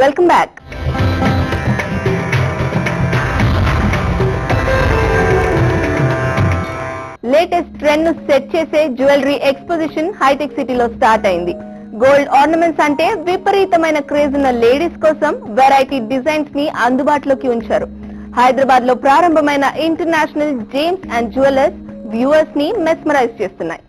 Welcome back. Latest trend ను set చేసే jewellery exposition hitech సిటీలో స్టార్ట్ అయింది. గోల్డ్ ఆర్నమెంట్స్ అంటే విపరీతమైన క్రేజ్ ఉన్న లేడీస్ కోసం వెరైటీ డిజైన్స్ ని అందుబాటులోకి ఉంచారు. హైదరాబాద్ లో ప్రారంభమైన international James and jewellers viewers ని మెస్మరైజ్ చేస్తున్నాయి.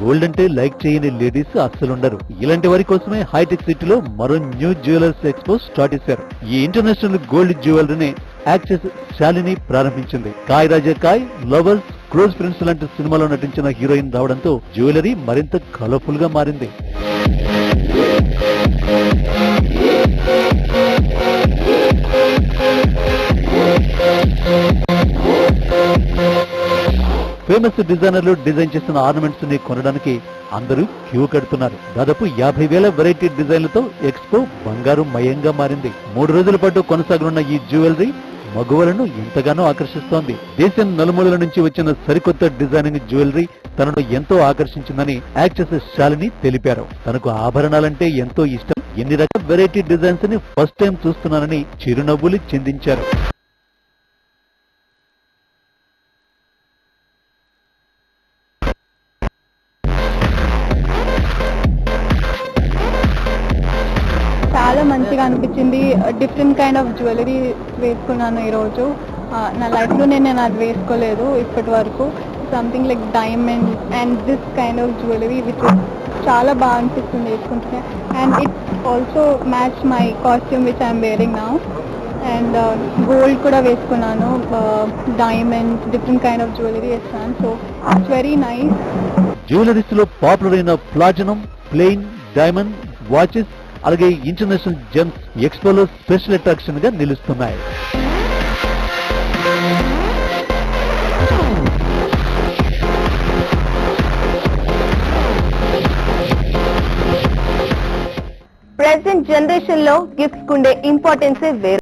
గోల్డ్ అంటే లైక్ చేయని లేడీస్ అస్సలుండరు. ఇలాంటి వారి కోసమే హైటెక్ సిటీలో మరో న్యూ జ్యువెలర్స్ ఎక్స్పో స్టార్ట్ చేశారు. ఈ ఇంటర్నేషనల్ గోల్డ్ జ్యువెలరీని యాక్ట్రెస్ శాలిని ప్రారంభించింది. కాయ్ రాజా కాయ్, లవర్స్, క్లోజ్ ఫ్రెండ్స్ లాంటి సినిమాలో నటించిన హీరోయిన్ రావడంతో జ్యువెలరీ మరింత కలర్ఫుల్ గా మారింది. ఫేమస్ డిజైనర్లు డిజైన్ చేసిన ఆర్నమెంట్స్ ని కొనడానికి అందరూ క్యూ కడుతున్నారు. దాదాపు 50,000 వెరైటీ డిజైన్లతో ఎక్స్పో బంగారు మయంగా మారింది. 3 రోజుల పాటు కొనసాగనున్న ఈ జ్యువెలరీ మగువలను ఎంతగానో ఆకర్షిస్తోంది. దేశం నలుమూలల నుంచి వచ్చిన సరికొత్త డిజైనింగ్ జ్యువెలరీ తనను ఎంతో ఆకర్షించిందని యాక్ట్రెస్ శాలిని తెలిపారు. తనకు ఆభరణాలంటే ఎంతో ఇష్టం, ఎన్ని రకాల వెరైటీ డిజైన్స్ ని ఫస్ట్ టైం చూస్తున్నానని చిరునవ్వులు చిందించారు. చాలా మంచిగా అనిపించింది. డిఫరెంట్ కైండ్ ఆఫ్ జ్యువెలరీ వేసుకున్నాను ఈరోజు. నా లైఫ్లో నేను అది వేసుకోలేదు ఇప్పటి వరకు. Something like diamond and this kind of jewellery which చాలా బాగా అనిపిస్తుంది వేసుకుంటే. And it also match my costume which I'm wearing now. And gold కూడా వేసుకున్నాను, diamond, different kind of jewellery వేసుకున్నాను. So it's very nice. Jewelleries లో popular అయిన platinum, plain, diamond, watches, అలాగే ఇంటర్నేషనల్ జెమ్స్ ఎక్స్పోలో స్పెషల్ అట్రాక్షన్ గా నిలుస్తున్నాయి. Present generation లో గిఫ్ట్స్ కుండే ఇంపార్టెన్సే వేరు.